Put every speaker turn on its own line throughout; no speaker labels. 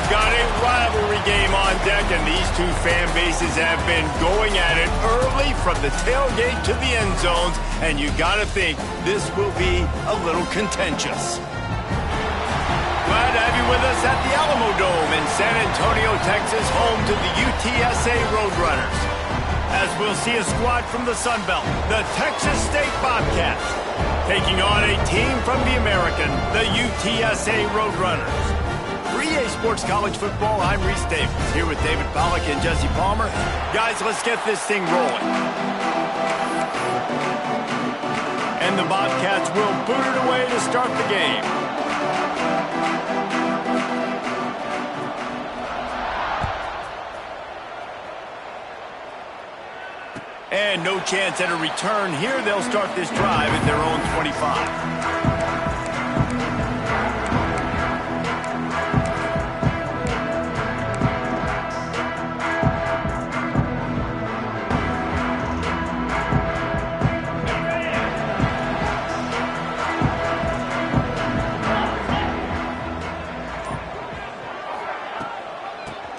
We've got a rivalry game on deck, and these two fan bases have been going at it early from the tailgate to the end zones, and you got to think this will be a little contentious. Glad to have you with us at the Alamo Dome in San Antonio, Texas, home to the UTSA Roadrunners. As we'll see a squad from the Sun Belt, the Texas State Bobcats, taking on a team from the American, the UTSA Roadrunners. For EA Sports College Football, I'm Reese Davis, here with David Pollack and Jesse Palmer. Guys, let's get this thing rolling. And the Bobcats will boot it away to start the game. And no chance at a return here. They'll start this drive at their own 25.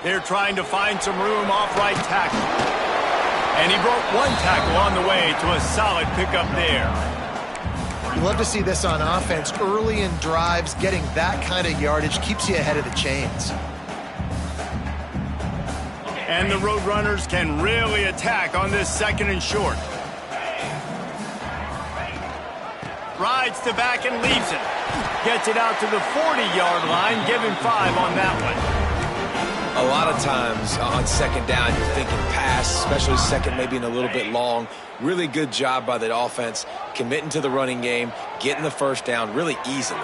They're trying to find some room off right tackle. And he broke one tackle on the way to a solid pickup there.
You love to see this on offense. Early in drives, getting that kind of yardage keeps you ahead of the chains.
And the Roadrunners can really attack on this second and short. Rides to back and leaves it. Gets it out to the 40-yard line. Give him 5 on that one.
A lot of times on second down, you're thinking pass, especially second, maybe in a little bit long. Really good job by the offense, committing to the running game, getting the first down really easily.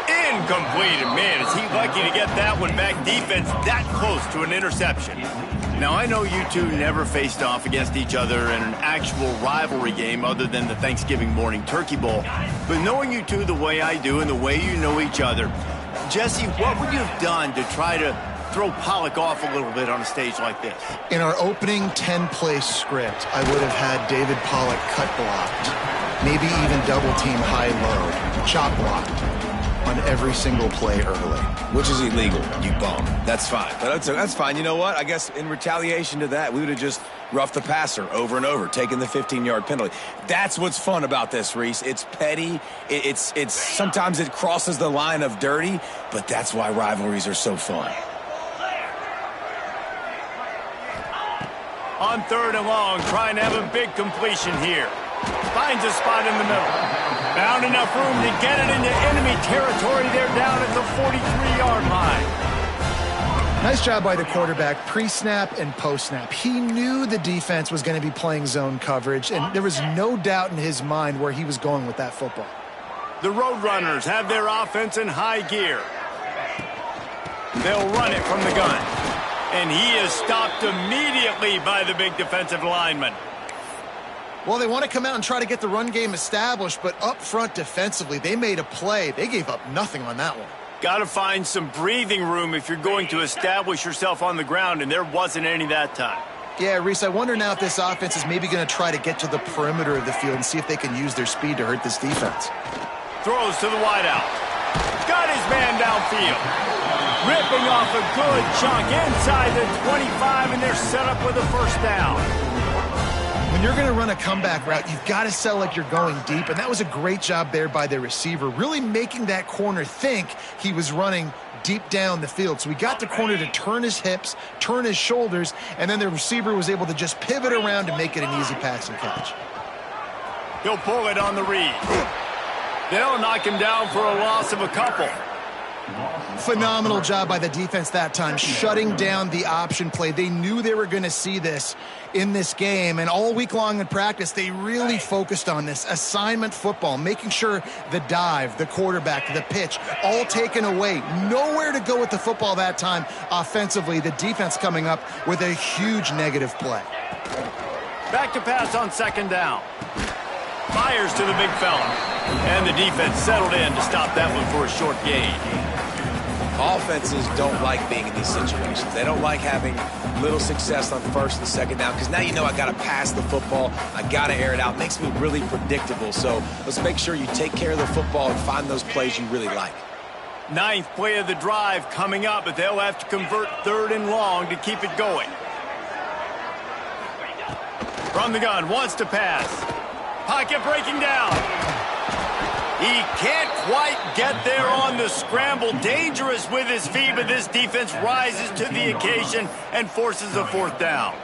Incomplete, and man, is he lucky to get that one back. Defense that close to an interception. Now, I know you two never faced off against each other in an actual rivalry game other than the Thanksgiving morning Turkey Bowl. But knowing you two the way I do and the way you know each other, Jesse, what would you have done to try to throw Pollack off a little bit on a stage like this?
In our opening 10-play script, I would have had David Pollack cut blocked, maybe even double-team high-low, chop blocked on every single play early.
Which is illegal, you bum. That's fine. But that's fine. You know what? I guess in retaliation to that, we would have just roughed the passer over and over, taking the 15-yard penalty. That's what's fun about this, Reese. It's petty. It's sometimes it crosses the line of dirty, but that's why rivalries are so fun.
On 3rd and long, trying to have a big completion here. Finds a spot in the middle. Found enough room to get it into enemy territory. They're down at the 43-yard line.
Nice job by the quarterback, pre-snap and post-snap. He knew the defense was going to be playing zone coverage, and there was no doubt in his mind where he was going with that football.
The Roadrunners have their offense in high gear. They'll run it from the gun. And he is stopped immediately by the big defensive lineman.
Well, they want to come out and try to get the run game established, but up front defensively, they made a play. They gave up nothing on that one.
Got to find some breathing room if you're going to establish yourself on the ground, and there wasn't any that time.
Yeah, Reese, I wonder now if this offense is maybe going to try to get to the perimeter of the field and see if they can use their speed to hurt this defense.
Throws to the wideout. Got his man downfield. Ripping off a good chunk inside the 25, and they're set up with a first down.
When you're going to run a comeback route, you've got to sell like you're going deep, and that was a great job there by the receiver, really making that corner think he was running deep down the field. So we got the corner to turn his hips, turn his shoulders, and then the receiver was able to just pivot around and make it an easy pass and catch.
He'll pull it on the read. They'll knock him down for a loss of a couple.
Phenomenal job by the defense that time, shutting down the option play. They knew they were going to see this in this game, and all week long in practice, they really focused on this assignment football, making sure the dive, the quarterback, the pitch, all taken away. Nowhere to go with the football that time offensively. The defense coming up with a huge negative play.
Back to pass on 2nd down. Fires to the big fella. And the defense settled in to stop that one for a short gain.
Offenses don't like being in these situations. They don't like having little success on first and second down because now you know I got to pass the football. I got to air it out. It makes me really predictable. So let's make sure you take care of the football and find those plays you really like.
9th play of the drive coming up, but they'll have to convert 3rd and long to keep it going. From the gun, wants to pass. Pocket breaking down. He can't quite get there on the scramble. Dangerous with his feet, but this defense rises to the occasion and forces a 4th down.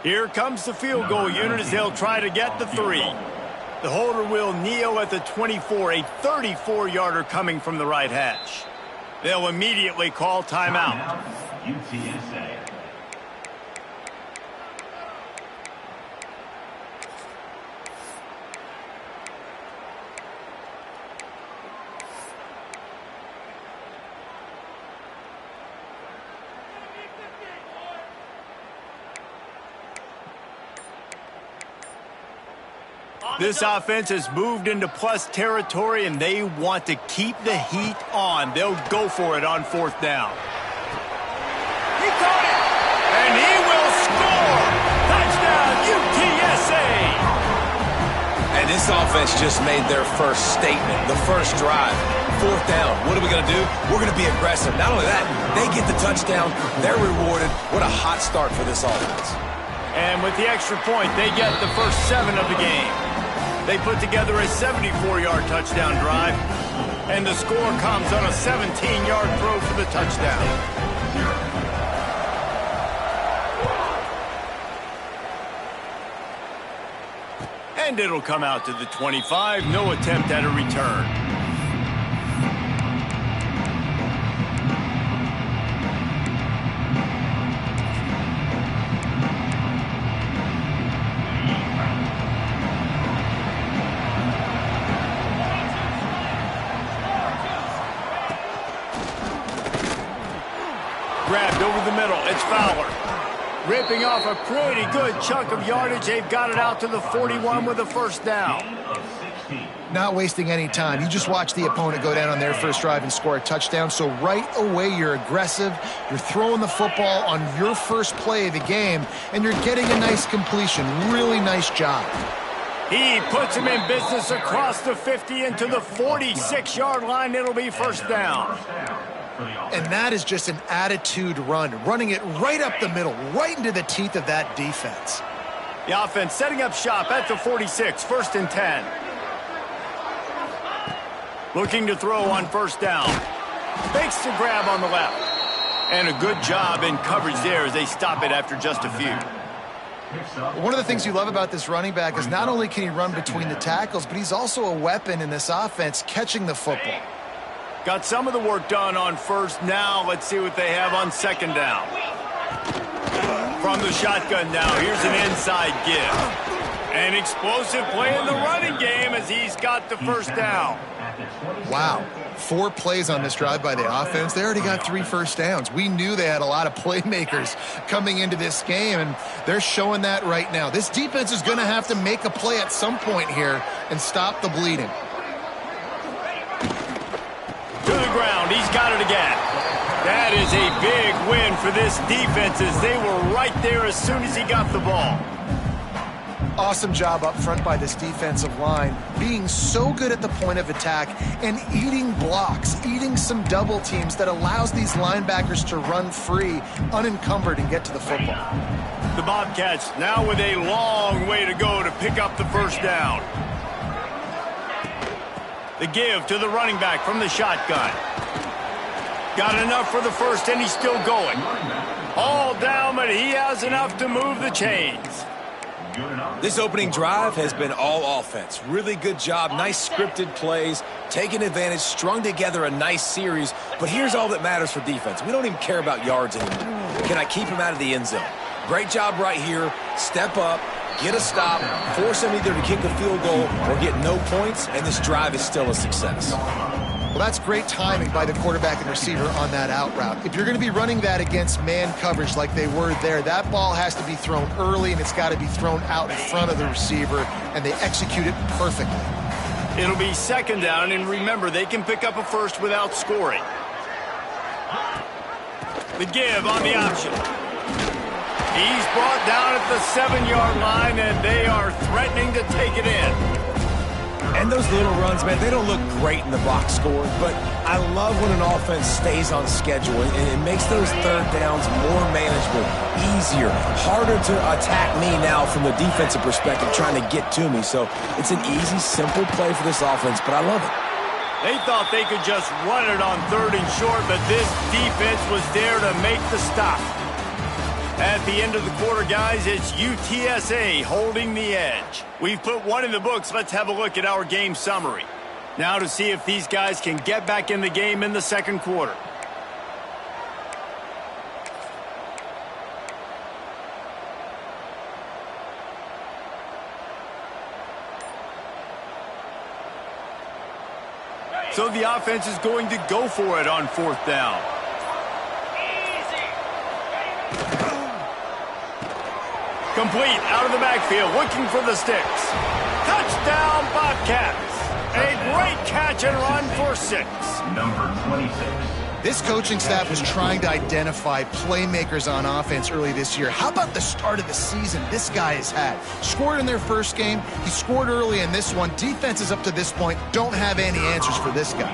Here comes the field goal unit as they'll try to get the 3. The holder will kneel at the 24, a 34-yarder coming from the right hash. They'll immediately call timeout. UTSA. This offense has moved into plus territory, and they want to keep the heat on. They'll go for it on 4th down. He caught it, and he will score. Touchdown, UTSA.
And this offense just made their first statement, the first drive. 4th down. What are we going to do? We're going to be aggressive. Not only that, they get the touchdown. They're rewarded. What a hot start for this offense.
And with the extra point, they get the first 7 of the game. They put together a 74-yard touchdown drive, and the score comes on a 17-yard throw for the touchdown. And it'll come out to the 25. No attempt at a return. Grabbed over the middle. It's Fowler. Ripping off a pretty good chunk of yardage. They've got it out to the 41 with a 1st down.
Not wasting any time. You just watch the opponent go down on their first drive and score a touchdown. So right away, you're aggressive. You're throwing the football on your first play of the game, and you're getting a nice completion. Really nice job.
He puts him in business across the 50 into the 46-yard line. It'll be 1st down.
And that is just an attitude run, running it right up the middle, right into the teeth of that defense.
The offense setting up shop at the 46, 1st and 10. Looking to throw on 1st down. Fakes the grab on the left. And a good job in coverage there as they stop it after just a few.
One of the things you love about this running back is not only can he run between the tackles, but he's also a weapon in this offense catching the football.
Got some of the work done on 1st. Now let's see what they have on 2nd down. From the shotgun now, here's an inside give. An explosive play in the running game as he's got the 1st down.
Wow. 4 plays on this drive by the offense. They already got 3 first downs. We knew they had a lot of playmakers coming into this game, and they're showing that right now. This defense is going to have to make a play at some point here and stop the bleeding.
To the ground. He's got it again. That is a big win for this defense as they were right there as soon as he got the ball.
Awesome job up front by this defensive line, being so good at the point of attack and eating blocks, eating some double teams that allows these linebackers to run free, unencumbered, and get to the football.
The Bobcats now with a long way to go to pick up the 1st down. The give to the running back from the shotgun. Got enough for the 1st, and he's still going. All down, but he has enough to move the chains.
This opening drive has been all offense. Really good job, nice scripted plays, taking advantage, strung together a nice series. But here's all that matters for defense. We don't even care about yards anymore. Can I keep him out of the end zone? Great job right here. Step up, get a stop, force him either to kick a field goal or get no points, and this drive is still a success.
Well, Well, that's great timing by the quarterback and receiver on that out route. If you're going to be running that against man coverage like they were there, that ball has to be thrown early, and it's got to be thrown out in front of the receiver, and they execute it perfectly.
It'll be second down, and remember, they can pick up a first without scoring. The give on the option. He's brought down at the 7-yard line, and they are threatening to take it in.
And those little runs, man, they don't look great in the box score, but I love when an offense stays on schedule, and it makes those third downs more manageable, easier, harder to attack me now from the defensive perspective trying to get to me. So it's an easy, simple play for this offense, but I love it.
They thought they could just run it on 3rd and short, but this defense was there to make the stop. At the end of the quarter, guys, it's UTSA holding the edge. We've put one in the books. Let's have a look at our game summary. Now to see if these guys can get back in the game in the second quarter. So the offense is going to go for it on 4th down. Complete out of the backfield, looking for the sticks. Touchdown, Bobcats. A great catch and run for 6.
Number 26.
This coaching staff was trying to identify playmakers on offense early this year. How about the start of the season this guy has had? Scored in their first game. He scored early in this one. Defenses up to this point don't have any answers for this guy.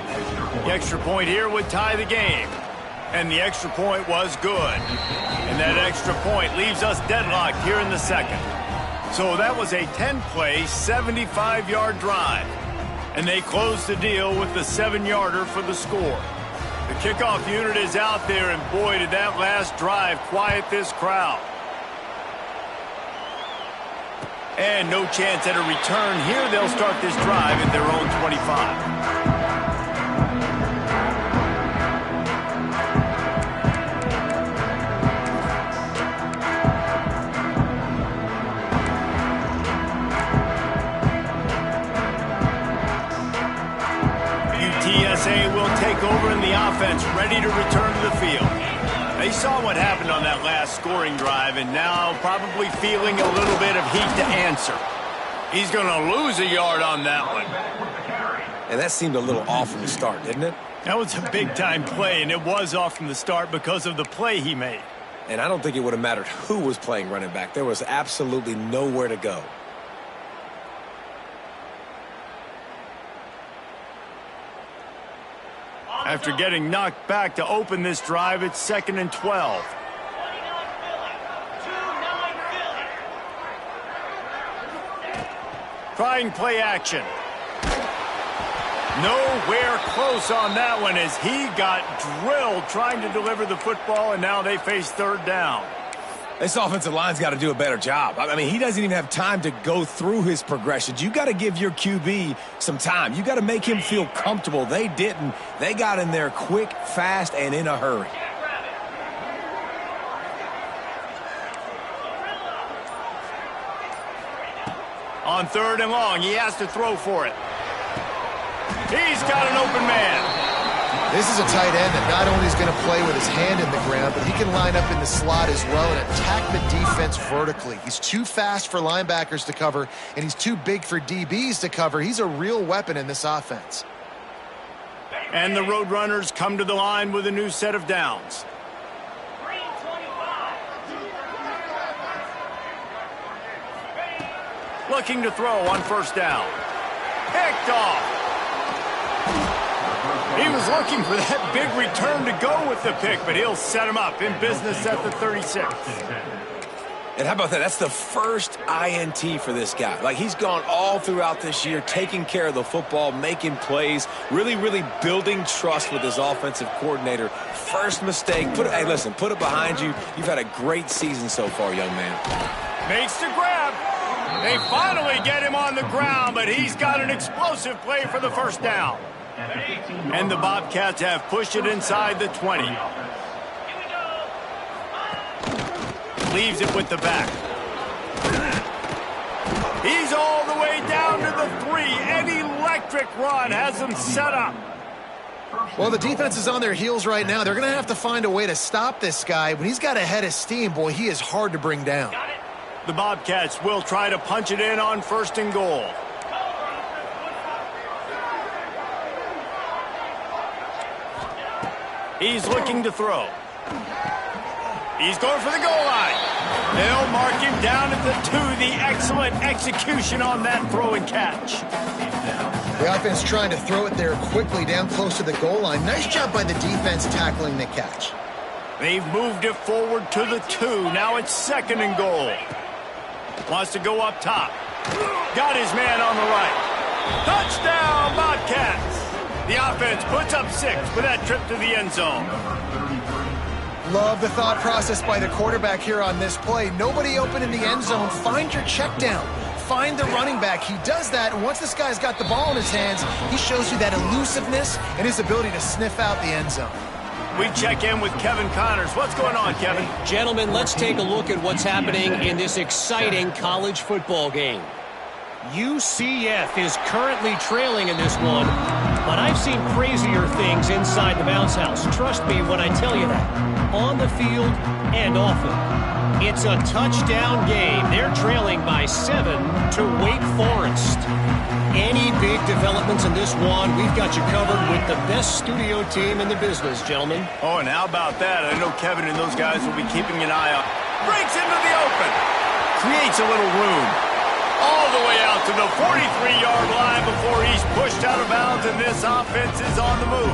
The extra point here would tie the game. And the extra point was good. And that extra point leaves us deadlocked here in the second. So that was a 10-play, 75-yard drive. And they closed the deal with the 7-yarder for the score. The kickoff unit is out there, and boy, did that last drive quiet this crowd. And no chance at a return here. They'll start this drive at their own 25. UTSA will take over in the offense, ready to return to the field. They saw what happened on that last scoring drive, and now probably feeling a little bit of heat to answer. He's going to lose a yard on that one.
And that seemed a little off from the start, didn't it?
That was a big-time play, and it was off from the start because of the play he made.
And I don't think it would have mattered who was playing running back. There was absolutely nowhere to go.
After getting knocked back to open this drive, it's 2nd and 12. Trying play action. Nowhere close on that one as he got drilled trying to deliver the football, and now they face 3rd down.
This offensive line's got to do a better job. I mean, he doesn't even have time to go through his progressions. You got to give your QB some time. You got to make him feel comfortable. They didn't. They got in there quick, fast, and in a hurry.
On 3rd and long, he has to throw for it. He's got an open man.
This is a tight end that not only is going to play with his hand in the ground, but he can line up in the slot as well and attack the defense vertically. He's too fast for linebackers to cover, and he's too big for DBs to cover. He's a real weapon in this offense.
And the Roadrunners come to the line with a new set of downs. Looking to throw on 1st down. Picked off. He was looking for that big return to go with the pick, but he'll set him up in business at the 36.
And how about that? That's the first INT for this guy. Like, he's gone all throughout this year, taking care of the football, making plays, really, really building trust with his offensive coordinator. First mistake. Hey, listen, put it behind you. You've had a great season so far, young man.
Makes the grab. They finally get him on the ground, but he's got an explosive play for the 1st down. And the Bobcats have pushed it inside the 20. Leaves it with the back. He's all the way down to the 3. An electric run has him set up.
Well, the defense is on their heels right now. They're going to have to find a way to stop this guy. When he's got a head of steam, boy, he is hard to bring down.
The Bobcats will try to punch it in on 1st and goal. He's looking to throw. He's going for the goal line. They'll mark him down at the 2. The excellent execution on that throw and catch.
The offense trying to throw it there quickly down close to the goal line. Nice job by the defense tackling the catch.
They've moved it forward to the 2. Now it's 2nd and goal. Wants to go up top. Got his man on the right. Touchdown, Bobcats. The offense puts up 6 with that trip to the end zone.
Love the thought process by the quarterback here on this play. Nobody open in the end zone. Find your check down. Find the running back. He does that, and once this guy's got the ball in his hands, he shows you that elusiveness and his ability to sniff out the end zone.
We check in with Kevin Connors. What's going on, Kevin?
Gentlemen, let's take a look at what's happening in this exciting college football game. UCF is currently trailing in this one, but I've seen crazier things inside the bounce house. Trust me when I tell you that. On the field and off it. It's a touchdown game. They're trailing by 7 to Wake Forest. Any big developments in this one, we've got you covered with the best studio team in the business, gentlemen.
Oh, and how about that? I know Kevin and those guys will be keeping an eye out. Breaks into the open. Creates a little room. All the way out to the 43-yard line before he's pushed out of bounds, and this offense is on the move.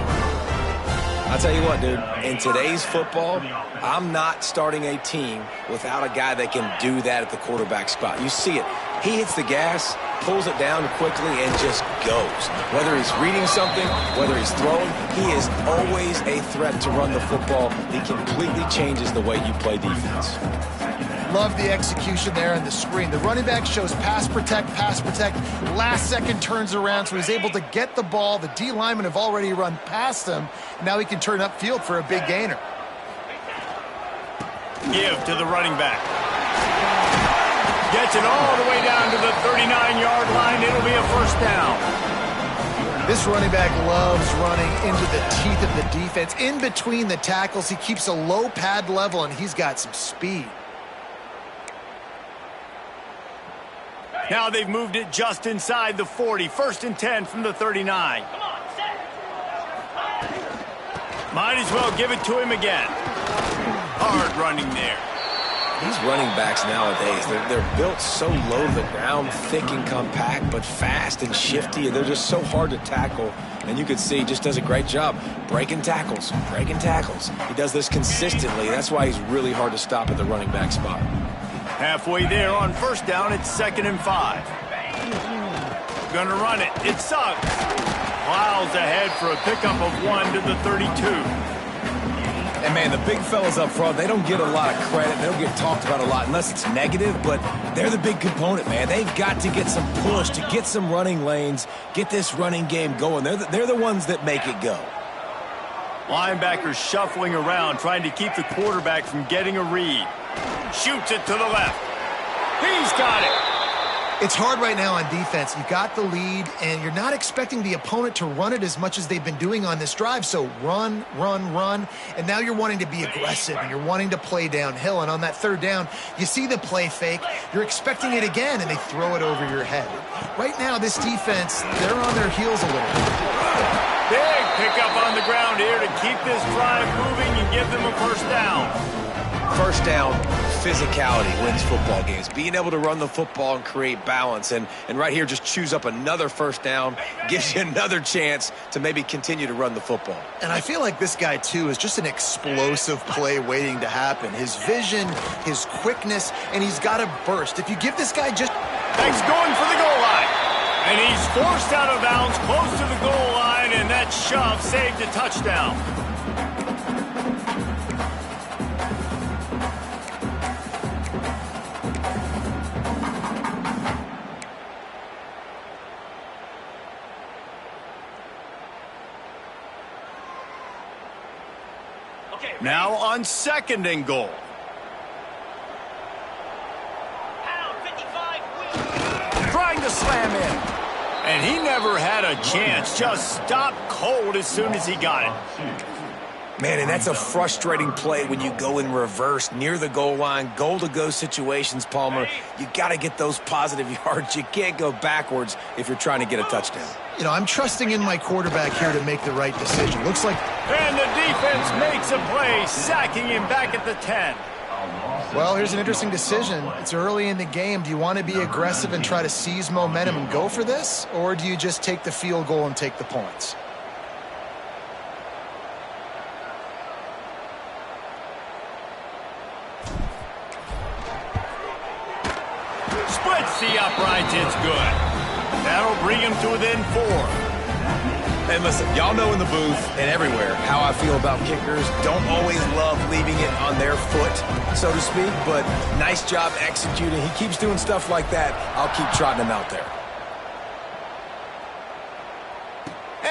I'll tell you what, dude, in today's football, I'm not starting a team without a guy that can do that at the quarterback spot. You see it. He hits the gas, pulls it down quickly, and just goes. Whether he's reading something, whether he's throwing, he is always a threat to run the football. He completely changes the way you play defense.
Love the execution there on the screen. The running back shows pass protect, last second turns around, so he's able to get the ball. The D linemen have already run past him. Now he can turn upfield for a big gainer.
Give to the running back. Gets it all the way down to the 39-yard line. It'll be a 1st down.
This running back loves running into the teeth of the defense. In between the tackles, he keeps a low pad level, and he's got some speed.
Now they've moved it just inside the 40. 1st and 10 from the 39. Might as well give it to him again. Hard running there.
These running backs nowadays, they're built so low to the ground, thick and compact, but fast and shifty. They're just so hard to tackle. And you can see he just does a great job breaking tackles. He does this consistently. That's why he's really hard to stop at the running back spot.
Halfway there on 1st down, it's 2nd and 5. Gonna run it. It sucks. Plows ahead for a pickup of 1 to the 32.
And, man, the big fellas up front, they don't get a lot of credit. They don't get talked about a lot unless it's negative, but they're the big component, man. They've got to get some push, to get some running lanes, get this running game going. They're the ones that make it go.
Linebackers shuffling around, trying to keep the quarterback from getting a read. Shoots it to the left. He's got it.
It's hard right now on defense. You got the lead, and you're not expecting the opponent to run it as much as they've been doing on this drive. So run, and now you're wanting to be aggressive, and you're wanting to play downhill. And on that 3rd down, you see the play fake. You're expecting it again, and they throw it over your head. Right now, this defense, they're on their heels a little bit.
Big pickup on the ground here to keep this drive moving and give them a 1st down.
1st down, physicality wins football games. Being able to run the football and create balance. And right here, just choose up another 1st down, gives you another chance to maybe continue to run the football.
And I feel like this guy, too, is just an explosive play waiting to happen. His vision, his quickness, and he's got a burst. If you give this guy just...
He's going for the goal line. And he's forced out of bounds close to the goal line, and that shove saved a touchdown. Now on 2nd and goal. Trying to slam in. And he never had a chance. Just stopped cold as soon as he got it.
Man, and that's a frustrating play when you go in reverse near the goal line, goal-to-go situations, Palmer. You got to get those positive yards. You can't go backwards if you're trying to get a touchdown.
You know, I'm trusting in my quarterback here to make the right decision. Looks like...
And the defense makes a play, sacking him back at the 10.
Well, here's an interesting decision. It's early in the game. Do you want to be aggressive and try to seize momentum and go for this? Or do you just take the field goal and take the points?
Splits the uprights, it's good. That'll bring him to within 4.
And listen, y'all know in the booth and everywhere how I feel about kickers. Don't always love leaving it on their foot, so to speak, but nice job executing. He keeps doing stuff like that. I'll keep trotting him out there.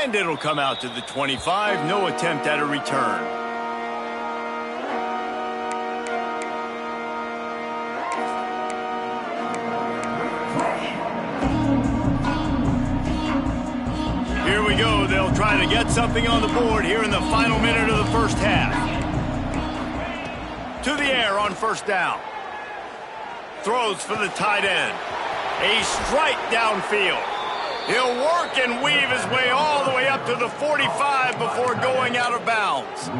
And it'll come out to the 25. No attempt at a return. Here we go. They'll try to get something on the board here in the final minute of the first half. To the air on first down. Throws for the tight end. A strike downfield. He'll work and weave his way all the way up to the 45 before going out of bounds.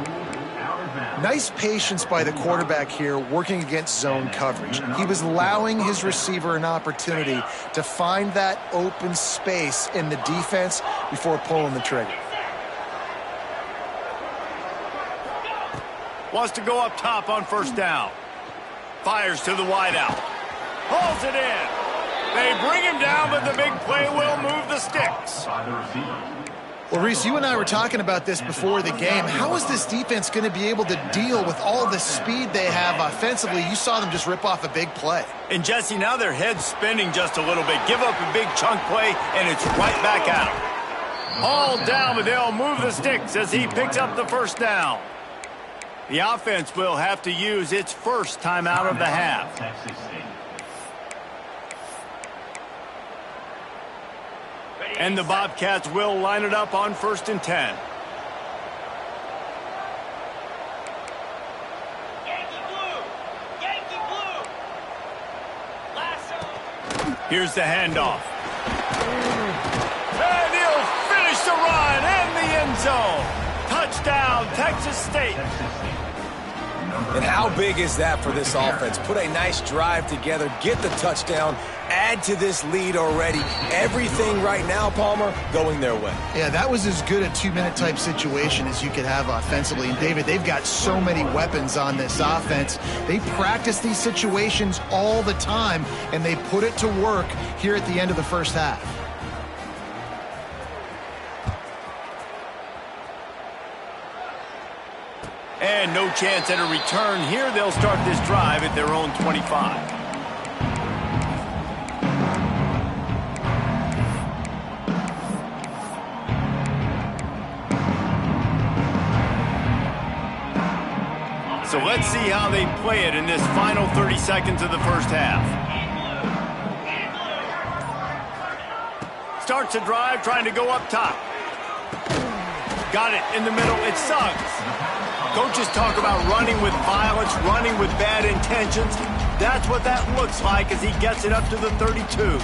Nice patience by the quarterback here working against zone coverage. He was allowing his receiver an opportunity to find that open space in the defense before pulling the trigger.
Wants to go up top on first down. Fires to the wideout. Hauls it in. They bring him down, but the big play will move the sticks.
Well, Reese, you and I were talking about this before the game. How is this defense going to be able to deal with all the speed they have offensively? You saw them just rip off a big play.
And, Jesse, now their head's spinning just a little bit. Give up a big chunk play, and it's right back at them. Hauled down, but they'll move the sticks as he picks up the first down. The offense will have to use its first timeout of the half. And the Bobcats will line it up on 1st and 10. Here's the handoff. And he'll finish the run in the end zone. Touchdown, Texas State.
And how big is that for this offense? Put a nice drive together, get the touchdown, add to this lead already. Everything right now, Palmer, going their way.
Yeah, that was as good a 2-minute type situation as you could have offensively. And, David, they've got so many weapons on this offense. They practice these situations all the time, and they put it to work here at the end of the first half.
And no chance at a return here. They'll start this drive at their own 25. So let's see how they play it in this final 30 seconds of the first half. Starts a drive trying to go up top. Got it in the middle. It's Suggs. Coaches talk about running with violence, running with bad intentions. That's what that looks like as he gets it up to the 32.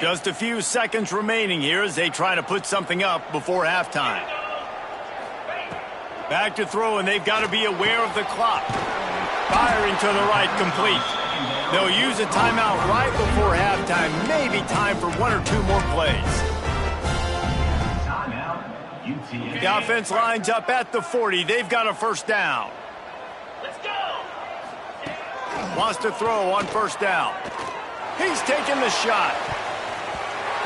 Just a few seconds remaining here as they try to put something up before halftime. Back to throw, and they've got to be aware of the clock. Firing to the right, complete. They'll use a timeout right before halftime. Maybe time for 1 or 2 more plays. The offense lines up at the 40. They've got a first down. Let's go. Wants to throw on first down. He's taking the shot.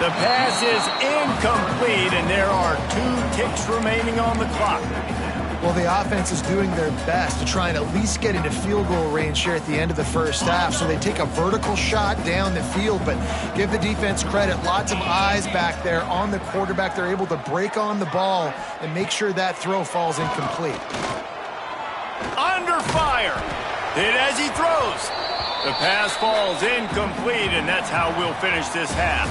The pass is incomplete, and there are 2 ticks remaining on the clock.
Well, the offense is doing their best to try and at least get into field goal range here at the end of the first half. So they take a vertical shot down the field, but give the defense credit. Lots of eyes back there on the quarterback. They're able to break on the ball and make sure that throw falls incomplete.
Under fire. Hit as he throws. The pass falls incomplete, and that's how we'll finish this half.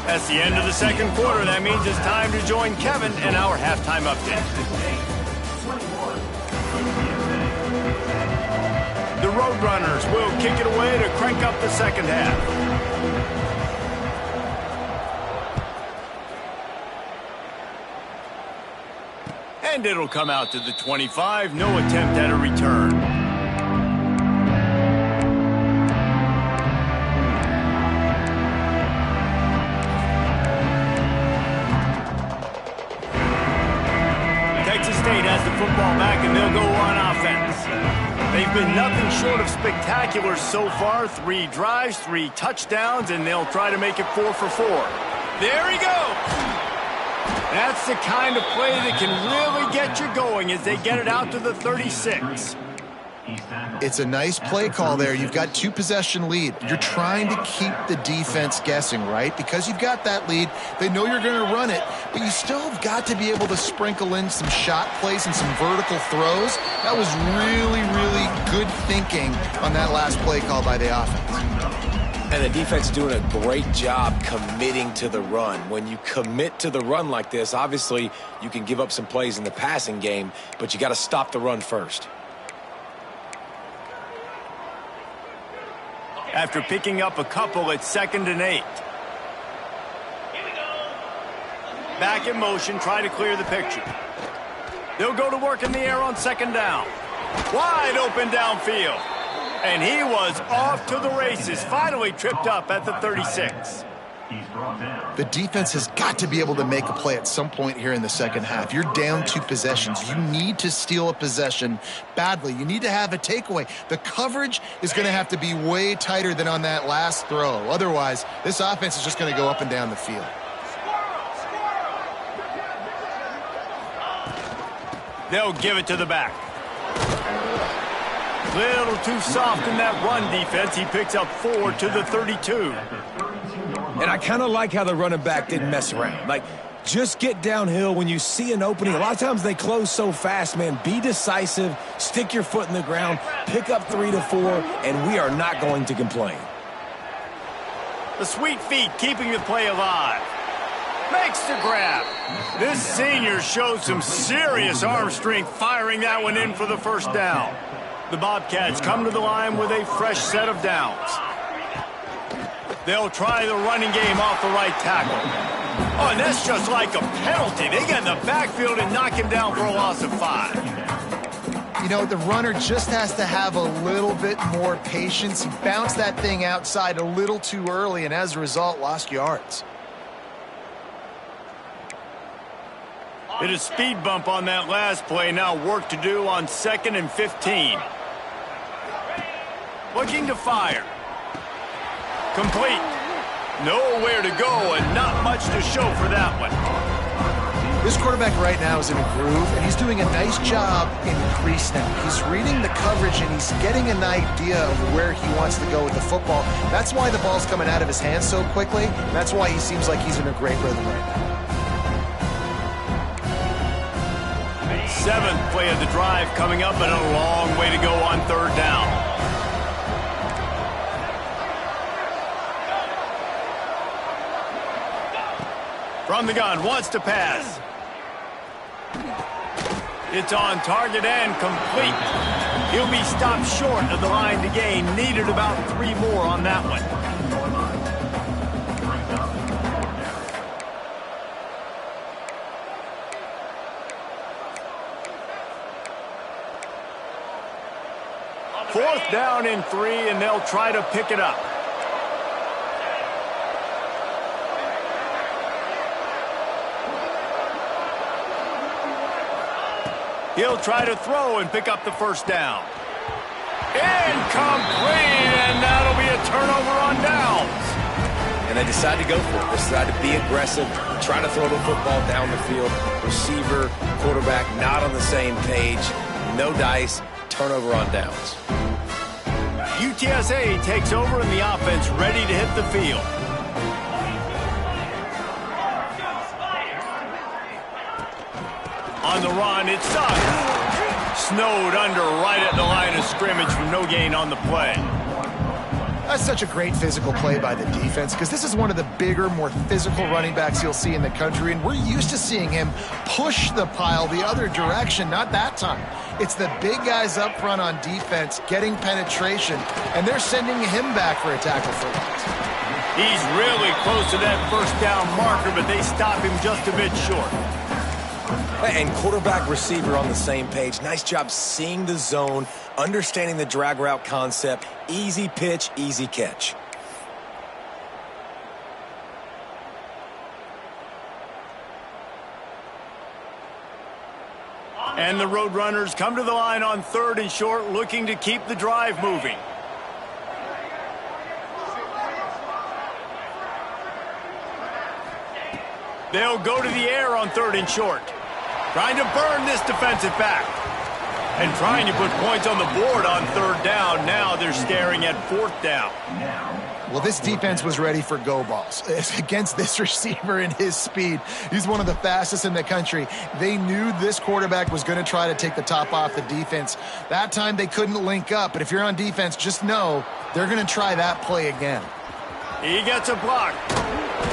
That's the end of the second quarter. That means it's time to join Kevin in our halftime update. The Roadrunners will kick it away to crank up the second half. And it'll come out to the 25. No attempt at a return. Texas State has the football back, and they'll go on offense. They've been nothing short of spectacular so far. 3 drives, 3 touchdowns, and they'll try to make it 4 for 4. There he goes! That's the kind of play that can really get you going as they get it out to the 36.
It's a nice play call there. You've got 2-possession lead. You're trying to keep the defense guessing, right? Because you've got that lead, they know you're going to run it, but you still have got to be able to sprinkle in some shot plays and some vertical throws. That was really, really good thinking on that last play call by the offense.
And the defense doing a great job committing to the run. When you commit to the run like this, obviously you can give up some plays in the passing game, but you got to stop the run first.
After picking up a couple, it's 2nd and 8. Back in motion, try to clear the picture. They'll go to work in the air on 2nd down. Wide open downfield. And he was off to the races, finally tripped up at the 36.
The defense has got to be able to make a play at some point here in the second half. You're down 2 possessions. You need to steal a possession badly. You need to have a takeaway. The coverage is going to have to be way tighter than on that last throw. Otherwise, this offense is just going to go up and down the field.
They'll give it to the back. Little too soft in that run defense. He picks up 4 to the 32.
And I kind of like how the running back didn't mess around. Like, just get downhill when you see an opening. A lot of times they close so fast, man. Be decisive, stick your foot in the ground, pick up 3 to 4, and we are not going to complain.
The sweet feet keeping the play alive. Makes the grab. This senior showed some serious arm strength firing that one in for the first down. The Bobcats come to the line with a fresh set of downs. They'll try the running game off the right tackle. Oh, and that's just like a penalty. They get in the backfield and knock him down for a loss of 5.
You know, the runner just has to have a little bit more patience. He bounced that thing outside a little too early, and as a result, lost yards.
Hit a speed bump on that last play. Now work to do on 2nd and 15. Looking to fire. Complete. Nowhere to go and not much to show for that one.
This quarterback right now is in a groove, and he's doing a nice job in crease now. He's reading the coverage, and he's getting an idea of where he wants to go with the football. That's why the ball's coming out of his hands so quickly. That's why he seems like he's in a great rhythm right now.
7th play of the drive coming up, and a long way to go on 3rd down. From the gun, wants to pass. It's on target and complete. He'll be stopped short of the line to gain. Needed about 3 more on that one. Fourth down and 3, and they'll try to pick it up. He'll try to throw and pick up the first down. Incomplete, and that'll be a turnover on downs.
And they decide to go for it. They decide to be aggressive, try to throw the football down the field. Receiver, quarterback, not on the same page. No dice, turnover on downs.
UTSA takes over and the offense ready to hit the field. On the run, it's Suggs. Snowed under right at the line of scrimmage from no gain on the play.
That's such a great physical play by the defense because this is one of the bigger, more physical running backs you'll see in the country, and we're used to seeing him push the pile the other direction. Not that time. It's the big guys up front on defense getting penetration, and they're sending him back for a tackle for loss.
He's really close to that first down marker, but they stop him just a bit short.
And quarterback receiver on the same page. Nice job seeing the zone, understanding the drag route concept. Easy pitch, easy catch.
And the Roadrunners come to the line on 3rd and short, looking to keep the drive moving. They'll go to the air on 3rd and short. Trying to burn this defensive back. And trying to put points on the board on 3rd down. Now they're staring at 4th down.
Well, this defense was ready for go balls. Against this receiver and his speed, he's one of the fastest in the country. They knew this quarterback was going to try to take the top off the defense. That time they couldn't link up, but if you're on defense, just know they're going to try that play again.
He gets a block.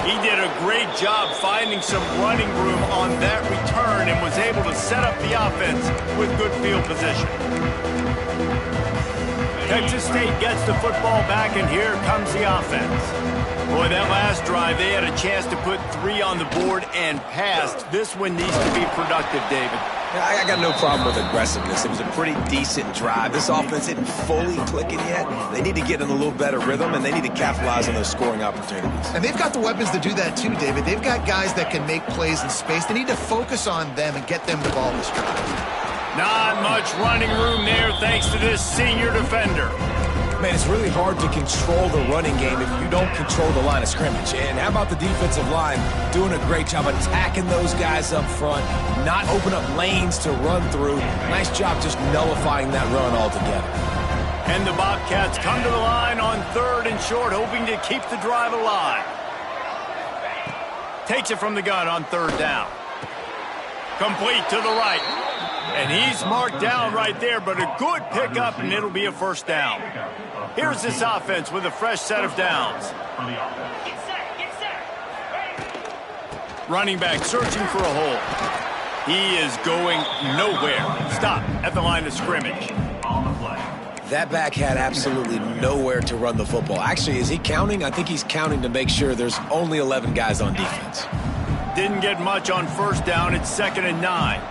He did a great job finding some running room on that return and was able to set up the offense with good field position. Texas State gets the football back, and here comes the offense. Boy, that last drive, they had a chance to put 3 on the board and passed. This one needs to be productive, David.
I got no problem with aggressiveness. It was a pretty decent drive. This offense isn't fully clicking yet. They need to get in a little better rhythm, and they need to capitalize on those scoring opportunities.
And they've got the weapons to do that too, David. They've got guys that can make plays in space. They need to focus on them and get them the ball this drive.
Not much running room there thanks to this senior defender.
Man, it's really hard to control the running game if you don't control the line of scrimmage. And how about the defensive line doing a great job attacking those guys up front, not open up lanes to run through. Nice job just nullifying that run altogether.
And the Bobcats come to the line on 3rd and short, hoping to keep the drive alive. Takes it from the gun on 3rd down. Complete to the right. And he's marked down right there, but a good pickup, and it'll be a 1st down. Here's this offense with a fresh set of downs. Running back searching for a hole. He is going nowhere. Stop at the line of scrimmage.
That back had absolutely nowhere to run the football. Actually, is he counting? I think he's counting to make sure there's only 11 guys on defense.
Didn't get much on 1st down. It's 2nd and 9.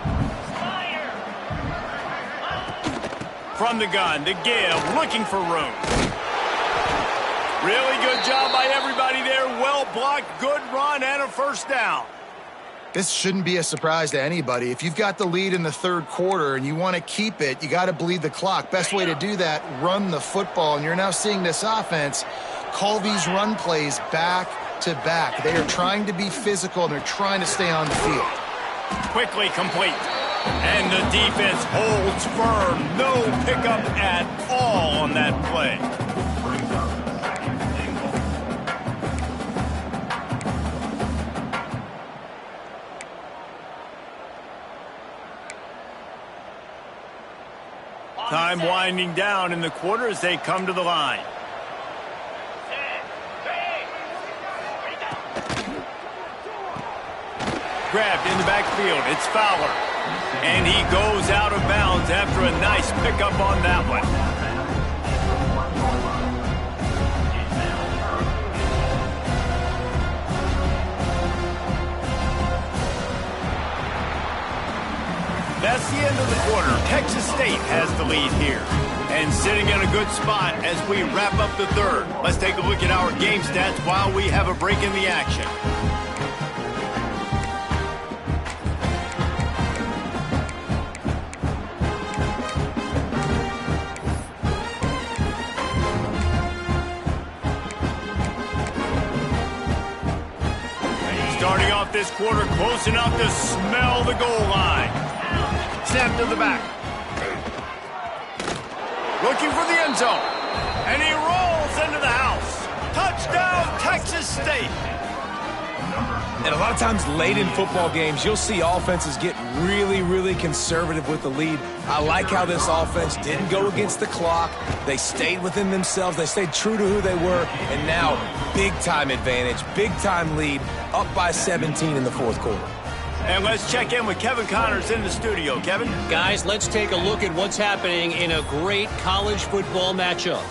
From the gun, the give, looking for room. Really good job by everybody there. Well blocked, good run, and a 1st down.
This shouldn't be a surprise to anybody. If you've got the lead in the 3rd quarter and you want to keep it, you got to bleed the clock. Best way to do that, run the football. And you're now seeing this offense call these run plays back to back. They are trying to be physical, and they're trying to stay on the field.
Quickly complete. And the defense holds firm. No pickup at all on that play. Time winding down in the quarter as they come to the line. Grabbed in the backfield. It's Fowler. And he goes out of bounds after a nice pickup on that one. That's the end of the quarter. Texas State has the lead here. And sitting in a good spot as we wrap up the 3rd. Let's take a look at our game stats while we have a break in the action. Starting off this quarter close enough to smell the goal line. Snap to the back. Looking for the end zone. And he rolls into the house. Touchdown, Texas State.
And a lot of times late in football games, you'll see offenses get really, really conservative with the lead. I like how this offense didn't go against the clock. They stayed within themselves. They stayed true to who they were. And now, big-time advantage, big-time lead, up by 17 in the fourth quarter.
And let's check in with Kevin Connors in the studio. Kevin?
Guys, let's take a look at what's happening in a great college football matchup.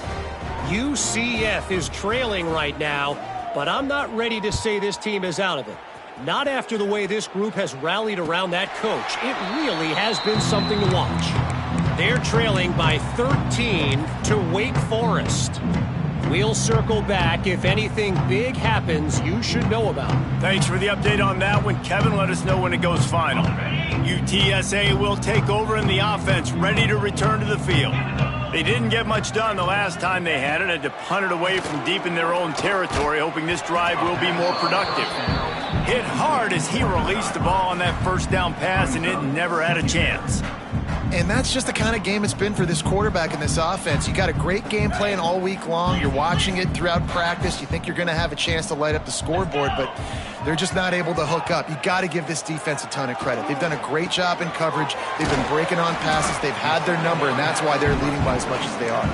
UCF is trailing right now, but I'm not ready to say this team is out of it. Not after the way this group has rallied around that coach. It really has been something to watch. They're trailing by 13 to Wake Forest. We'll circle back if anything big happens you should know about.
Thanks for the update on that one, Kevin. Let us know when it goes final. UTSA will take over in the offense, ready to return to the field. They didn't get much done the last time they had it. Had to punt it away from deep in their own territory, hoping this drive will be more productive. Hit hard as he released the ball on that first down pass, and it never had a chance.
And that's just the kind of game it's been for this quarterback in this offense. You got a great game plan all week long. You're watching it throughout practice. You think you're going to have a chance to light up the scoreboard, but they're just not able to hook up. You got to give this defense a ton of credit. They've done a great job in coverage. They've been breaking on passes. They've had their number, and that's why they're leading by as much as they are.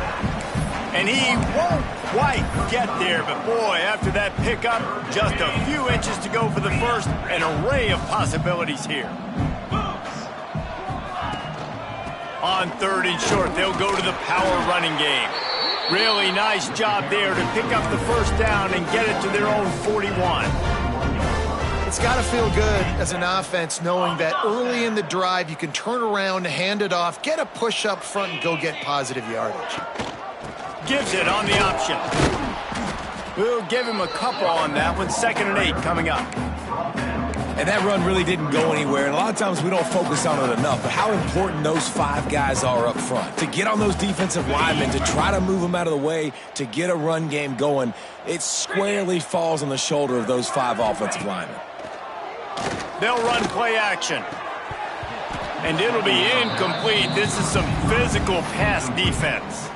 And he won't quite get there, but boy, after that pickup, just a few inches to go for the first. An array of possibilities here. On 3rd and short, they'll go to the power running game. Really nice job there to pick up the first down and get it to their own 41.
It's got to feel good as an offense knowing that early in the drive you can turn around, hand it off, get a push up front, and go get positive yardage.
Gives it on the option. We'll give him a couple on that one. 2nd and 8 coming up.
And that run really didn't go anywhere. And a lot of times we don't focus on it enough. But how important those 5 guys are up front. To get on those defensive linemen, to try to move them out of the way, to get a run game going, it squarely falls on the shoulder of those 5 offensive linemen.
They'll run play action. And it'll be incomplete. This is some physical pass defense.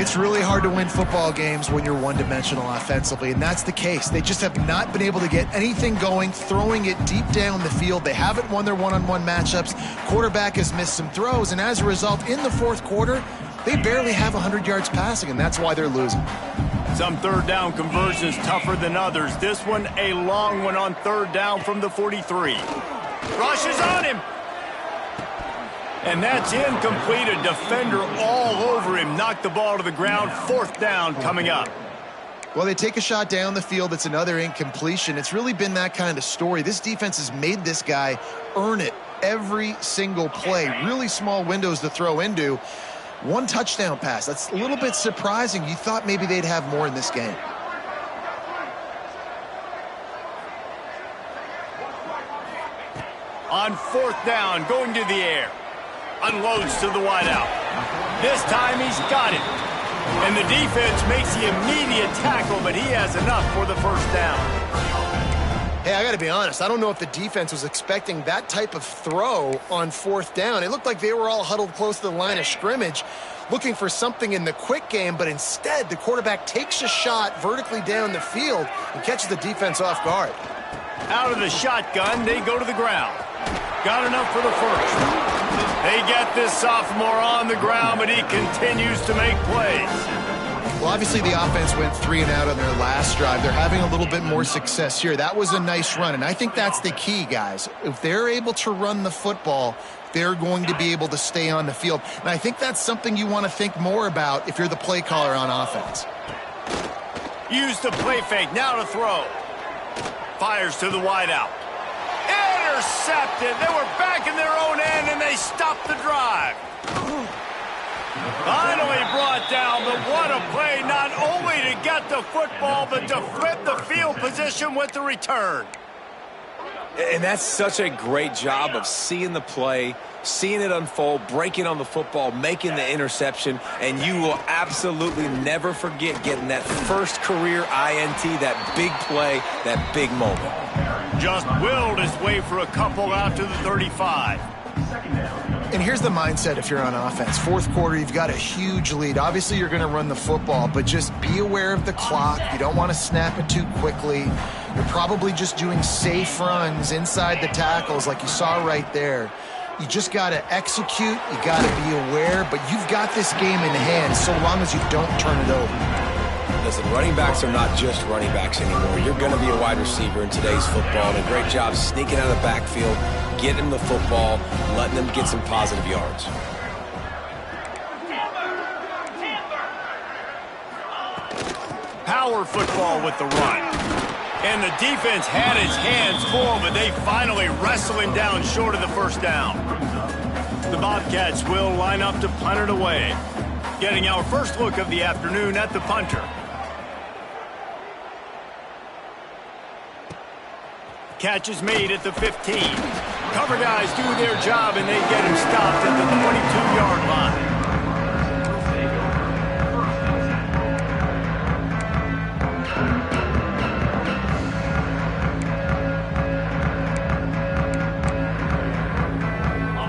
It's really hard to win football games when you're one-dimensional offensively, and that's the case. They just have not been able to get anything going, throwing it deep down the field. They haven't won their one-on-one matchups. Quarterback has missed some throws, and as a result, in the fourth quarter, they barely have 100 yards passing, and that's why they're losing.
Some 3rd down conversions tougher than others. This one, a long one on 3rd down from the 43. Rushes on him. And that's incomplete. A defender all over him. Knocked the ball to the ground. 4th down coming up.
Well, they take a shot down the field. It's another incompletion. It's really been that kind of story. This defense has made this guy earn it every single play. Really small windows to throw into. 1 touchdown pass. That's a little bit surprising. You thought maybe they'd have more in this game.
On 4th down, going to the air. Unloads to the wideout. This time he's got it. And the defense makes the immediate tackle, but he has enough for the first down.
Hey, I got to be honest. I don't know if the defense was expecting that type of throw on 4th down. It looked like they were all huddled close to the line of scrimmage, looking for something in the quick game, but instead the quarterback takes a shot vertically down the field and catches the defense off guard.
Out of the shotgun, they go to the ground. Got enough for the first. They get this sophomore on the ground, but he continues to make plays.
Well, obviously the offense went 3 and out on their last drive. They're having a little bit more success here. That was a nice run, and I think that's the key, guys. If they're able to run the football, they're going to be able to stay on the field. And I think that's something you want to think more about if you're the play caller on offense.
Use the play fake, now to throw. Fires to the wideout. Intercepted. They were back in their own end, and they stopped the drive. Finally brought down, but what a play, not only to get the football, but to flip the field position with the return.
And that's such a great job of seeing the play, seeing it unfold, breaking on the football, making the interception, and you will absolutely never forget getting that first career INT, that big play, that big moment.
Just willed his way for a couple out to the 35.
And here's the mindset if you're on offense. Fourth quarter, you've got a huge lead. Obviously, you're going to run the football, but just be aware of the clock. You don't want to snap it too quickly. You're probably just doing safe runs inside the tackles like you saw right there. You just got to execute. You got to be aware, but you've got this game in hand so long as you don't turn it over.
Listen, running backs are not just running backs anymore. You're going to be a wide receiver in today's football, and a great job sneaking out of the backfield, getting them the football, letting them get some positive yards.
Power football with the run. And the defense had his hands full, but they finally wrestle him down short of the first down. The Bobcats will line up to punt it away. Getting our first look of the afternoon at the punter. Catch is made at the 15. Cover guys do their job, and they get him stopped at the 22-yard line.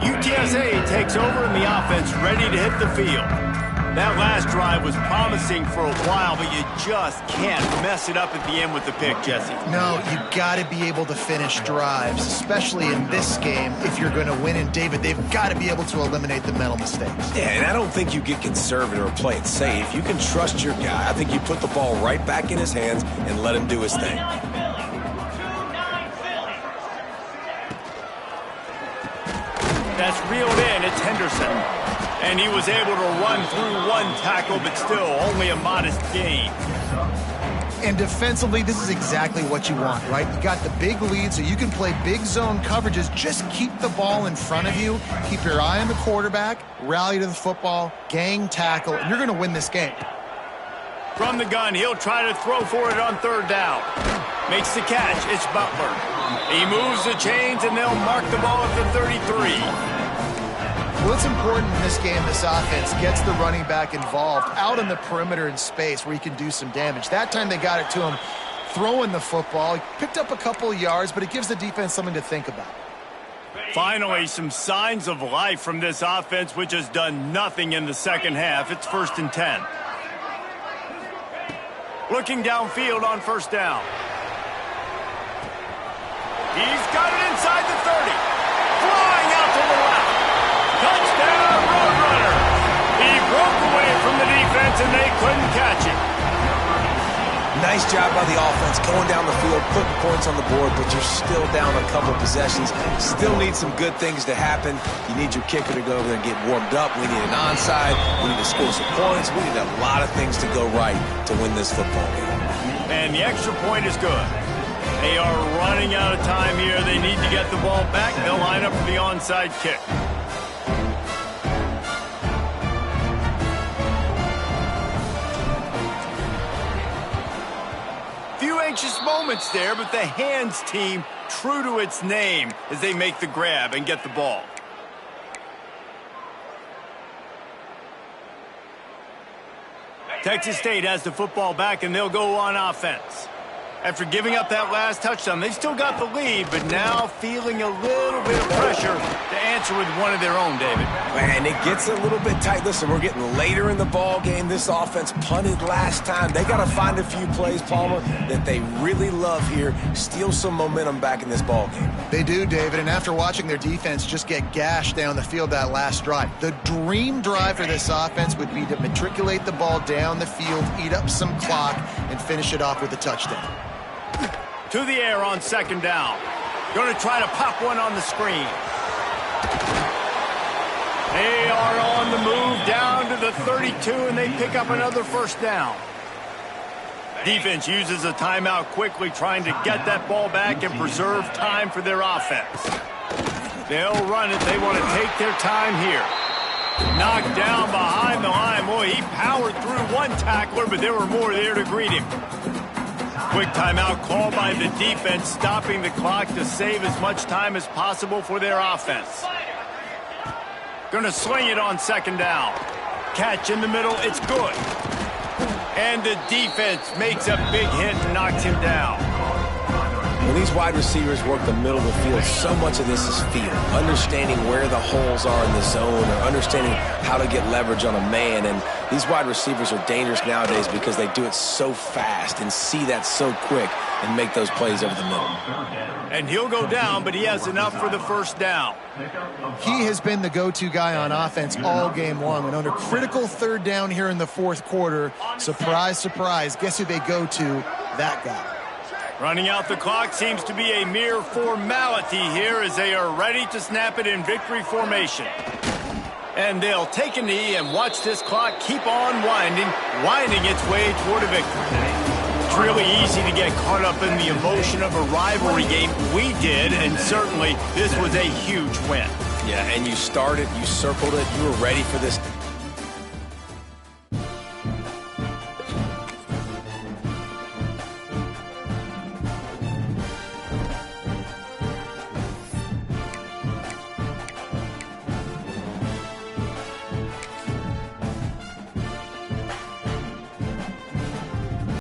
UTSA takes over, and the offense ready to hit the field. That last drive was promising for a while, but you just can't mess it up at the end with the pick, Jesse.
No, you got to be able to finish drives, especially in this game. If you're going to win, and David, they've got to be able to eliminate the mental mistakes.
Yeah, and I don't think you get conservative or play it safe. You can trust your guy. I think you put the ball right back in his hands and let him do his thing.
That's reeled in. It's Henderson. And he was able to run through one tackle, but still only a modest gain.
And defensively, this is exactly what you want, right? You got the big lead, so you can play big zone coverages. Just keep the ball in front of you. Keep your eye on the quarterback. Rally to the football. Gang tackle. And you're going to win this game.
From the gun, he'll try to throw for it on third down. Makes the catch. It's Butler. He moves the chains, and they'll mark the ball at the 33.
Well, it's important in this game, this offense gets the running back involved out on the perimeter in space where he can do some damage. That time they got it to him throwing the football. He picked up a couple of yards, but it gives the defense something to think about.
Finally, some signs of life from this offense, which has done nothing in the second half. It's 1st and 10. Looking downfield on first down. He's got it inside the 30. Flying out to the left. Touchdown, Roadrunner. He broke away from the defense, and they couldn't catch him.
Nice job by the offense going down the field, putting points on the board, but you're still down a couple possessions. Still need some good things to happen. You need your kicker to go over there and get warmed up. We need an onside. We need to score some points. We need a lot of things to go right to win this football game.
And the extra point is good. They are running out of time here. They need to get the ball back. They'll line up for the onside kick. Anxious moments there, but the hands team true to its name as they make the grab and get the ball. Texas State has the football back, and they'll go on offense. After giving up that last touchdown, they still got the lead, but now feeling a little bit of pressure to answer with one of their own, David.
Man, it gets a little bit tight. Listen, we're getting later in the ball game. This offense punted last time. They got to find a few plays, Palmer, that they really love here. Steal some momentum back in this ball game.
They do, David, and after watching their defense just get gashed down the field that last drive, the dream drive for this offense would be to matriculate the ball down the field, eat up some clock, and finish it off with a touchdown.
To the air on second down. Going to try to pop one on the screen. They are on the move down to the 32, and they pick up another first down. Defense uses a timeout quickly, trying to get that ball back and preserve time for their offense. They'll run it. They want to take their time here. Knocked down behind the line. Boy, he powered through one tackler, but there were more there to greet him. Quick timeout called by the defense, stopping the clock to save as much time as possible for their offense. Going to sling it on second down. Catch in the middle, it's good. And the defense makes a big hit and knocks him down.
When these wide receivers work the middle of the field, so much of this is feel. Understanding where the holes are in the zone or understanding how to get leverage on a man. And these wide receivers are dangerous nowadays because they do it so fast and see that so quick and make those plays over the middle.
And he'll go down, but he has enough for the first down.
He has been the go-to guy on offense all game long. And under critical third down here in the fourth quarter, surprise, surprise, guess who they go to? That guy.
Running out the clock seems to be a mere formality here as they are ready to snap it in victory formation. And they'll take a knee and watch this clock keep on winding its way toward a victory. It's really easy to get caught up in the emotion of a rivalry game. We did, and certainly this was a huge win.
Yeah, and you started, you circled it, you were ready for this.